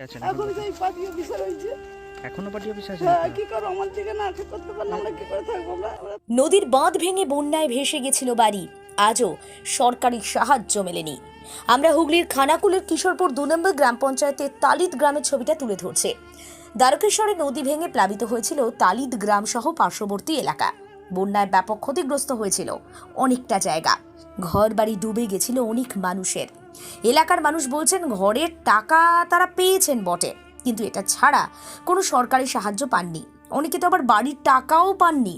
আছেন এখন সেই পার্টি অফিসে রয়েছে। এখনো পার্টি অফিসে আছেন? হ্যাঁ, কি করবো, আমার দিকে না আটক করতে পারলে আমরা কি করে থাকবো? আমরা নদীর বাঁধ ভেঙে বন্যায় ভেসে গেছিল বাড়ি, আজও সরকারি সাহায্য মেলেনি। আমরা হুগলির খানাকুলের কিশোরপুর 2 নম্বর গ্রাম পঞ্চায়েতের তালিদ গ্রামের ছবিটা তুলে ধরছে। দ্বারকেশ্বরে নদী ভেঙে প্লাবিত হয়েছিল তালিদ গ্রাম সহ পার্শ্ববর্তী এলাকা। বন্যায় ব্যাপক ক্ষতিগ্রস্ত হয়েছিল অনেকটা জায়গা, ঘর বাড়ি ডুবে গেছিল অনেক মানুষের। এলাকার মানুষ বলছেন ঘরের টাকা তারা পেয়েছেন বটে, কিন্তু এটা ছাড়া কোনো সরকারি সাহায্য পাননি। অনেকে তো আবার বাড়ির টাকাও পাননি।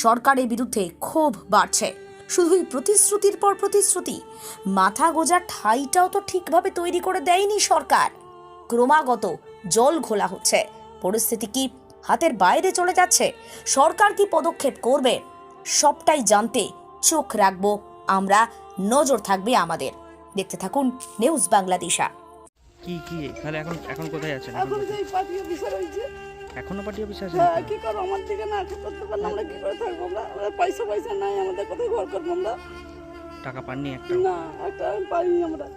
সরকারের বিরুদ্ধে ক্ষোভ বাড়ছে। শুধুই প্রতিশ্রুতির পর প্রতিশ্রুতি, মাথা গোজার ঠাঁইটাও তো ঠিকভাবে তৈরি করে দেয়নি সরকার। ক্রমাগত জল ঘোলা হচ্ছে। পরিস্থিতি কি হাতের বাইরে চলে যাচ্ছে? সরকার কি পদক্ষেপ করবে? সবটাই জানতে চোখ রাখবো আমরা, নজর থাকবে আমাদের। দেখতে থাকুন নিউজ বাংলাদেশা। কি তাহলে এখন কোথায় আছেন? এখন সেই পার্টি অফিসে রয়েছে। এখনো পার্টি অফিসে আছেন? হ্যাঁ, কি করবো, আমার দিকে না আটক করতে পারলে আমরা কি করে থাকবো? আমরা পয়সা নাই, আমাদের কোথায় ঘর করবো আমরা? টাকা পাননি একটা? না, একটা পাইনি আমরা।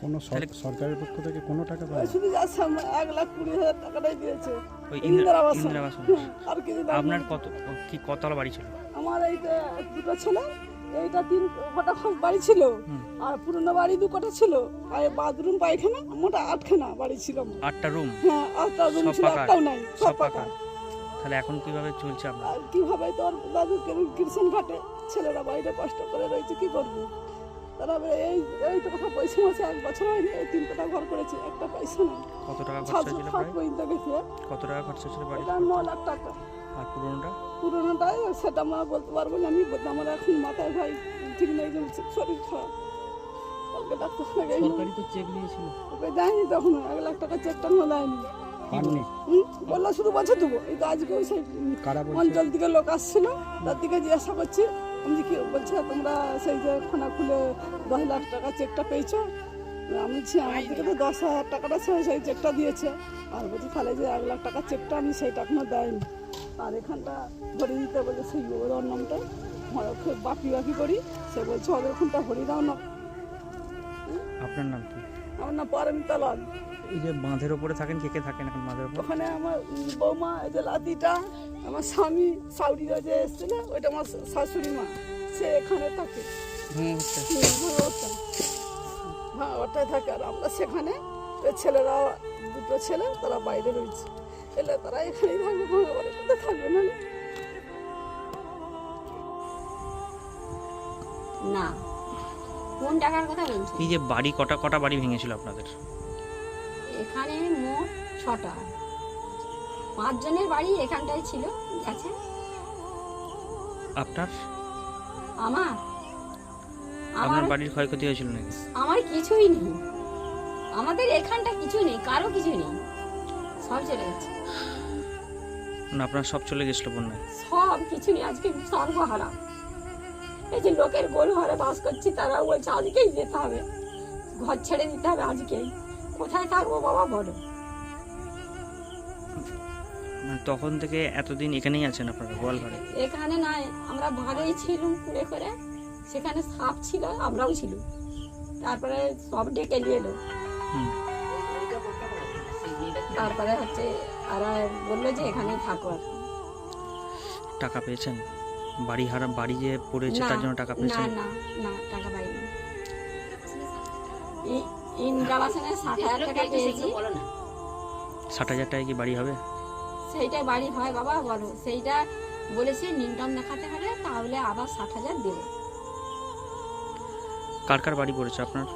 কোনো সরকারের পক্ষ থেকে কোনো টাকা পায় শুধু যাচ্ছে 1,20,000 টাকাটাই দিয়েছে ওই ইন্দিরা আবাস। ইন্দিরা আবাস। আর কিছু দেয়নি। আপনার কতলা বাড়ি ছিল? আমার এইটা 2টা ছেলে, এইটা 3 কটা বাড়ি ছিল, আর পুরনো বাড়ি 2 কটা ছিল, আর বাথরুম পায়খানা মোট 8খানা বাড়ি ছিল। 8টা রুম? হ্যাঁ, 8টা রুম সব ছিল, পাকা? একটাও নাই, সব পাকা। তাহলে এখন কিভাবে চলছে আপনার? আর কিভাবে তোর দাদু কৃষণ ঘাটে ছেলেরা বাইরে কষ্ট করে রয়েছে, কি করবে তারা? এই তো কথা পয়সা মাসে 1 বছর হয়নি, এই 3 কটা ঘর করেছে, একটা পয়সা নাই। কত টাকা খরচা ছিল? পর্যন্ত গেছে। কত টাকা খরচা ছিল বাড়ি? এটা 9 লাখ টাকা। আর পুরোনোটাই সেটা আমরা বলতে পারবো না। আমি আমার এখন মাথায় ভাই ঠিক নেই, যে শরীর খারাপ। কালকে ডাক্তারখানা গেছি। সরকারি তো চেক দিয়েছিল। ওকে যায়নি তখন, 1 লাখ টাকা চেকটা দেয়নি। পাননি? বললো শুধু বছর দেবো। এই তো আজকেও সেই কারা বলছে? অঞ্চল থেকে লোক আসছিল, তার দিকে জিজ্ঞাসা করছি। আমি যে কি বলছে, তোমরা সেই যে খানা খুলে 10 লাখ টাকা চেকটা পেয়েছো? আমি বলছি আমার দিকে তো 10,000 টাকাটা সেই চেকটা দিয়েছে। আর বলছি তাহলে যে 1 লাখ টাকা চেকটা আমি সেইটা এখনো দেয়নি। আর এখানটা ভরে দিতে বলে সেই ওর নামটা বাকি করি, সে বলছে ওদের ওখানটা ভরি দাও না। আপনার নাম কি? আমার নাম পারমিতা লাল। এই যে বাঁধের ওপরে থাকেন, কে থাকেন এখন বাঁধের ওপর? ওখানে আমার বৌমা, এই যে লাতিটা, আমার স্বামী সাউদিরা যে এসেছিল, ওইটা আমার শাশুড়ি মা, সে এখানে থাকে। ওটাই থাকে। আর আমরা সেখানে, ছেলেরা 2টো ছেলে তারা বাইরে রয়েছে, এলে তারা এখানেই থাকবে, ভাঙা কোথায় থাকবে না। না, কোন টাকার কথা বলছি? এই যে বাড়ি কটা বাড়ি ভেঙেছিল আপনাদের? এখানে মোট 6টা, 5 জনের বাড়ি এখানটাই ছিল, গেছে। আপনার আমার বাড়ির ক্ষয়ক্ষতি হয়েছিল নাকি? আমার কিছুই নেই, আমাদের এখানটা কিছু নেই, কারো কিছু নেই, সব চলে গেছে। না, আপনার সব চলে গেছিল বন্যায়? সব কিছু নেই, আজকে সর্বহারা। এই যে লোকের গোল ঘরে বাস করছি, তারাও বলছে আজকেই যেতে হবে, ঘর ছেড়ে দিতে হবে আজকেই। কোথায় থাকবো বাবা বলো? মানে তখন থেকে এতদিন এখানেই আছেন আপনারা গোয়ালঘরে? এখানে নাই, আমরা ঘরেই ছিলাম কুড়ে করে, সেখানে সাপ ছিল, আমরাও ছিল। তারপরে সব ডেকে নিয়ে এলো। তারপরে হচ্ছে আর বললো যে এখানেই থাকো। আর টাকা পেয়েছেন? বাড়ি যে পড়েছে তার জন্য টাকা পেয়েছেন? না না, টাকা পাইনি। ইন্দিরা আবাসনের 60,000 টাকা পেয়েছি। 60,000 টাকায় কি বাড়ি হবে? সেইটাই বাড়ি হয় বাবা বলো? সেইটা বলেছে নিউটন দেখাতে হবে, তাহলে আবার 60,000 দেবে। কার বাড়ি পড়েছে আপনার?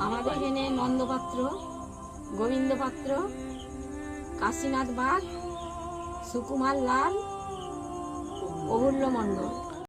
আমাদের এখানে নন্দপাত্র, গোবিন্দ পাত্র, কাশীনাথ বাগ, সুকুমার লাল, অমূল্য মণ্ডল।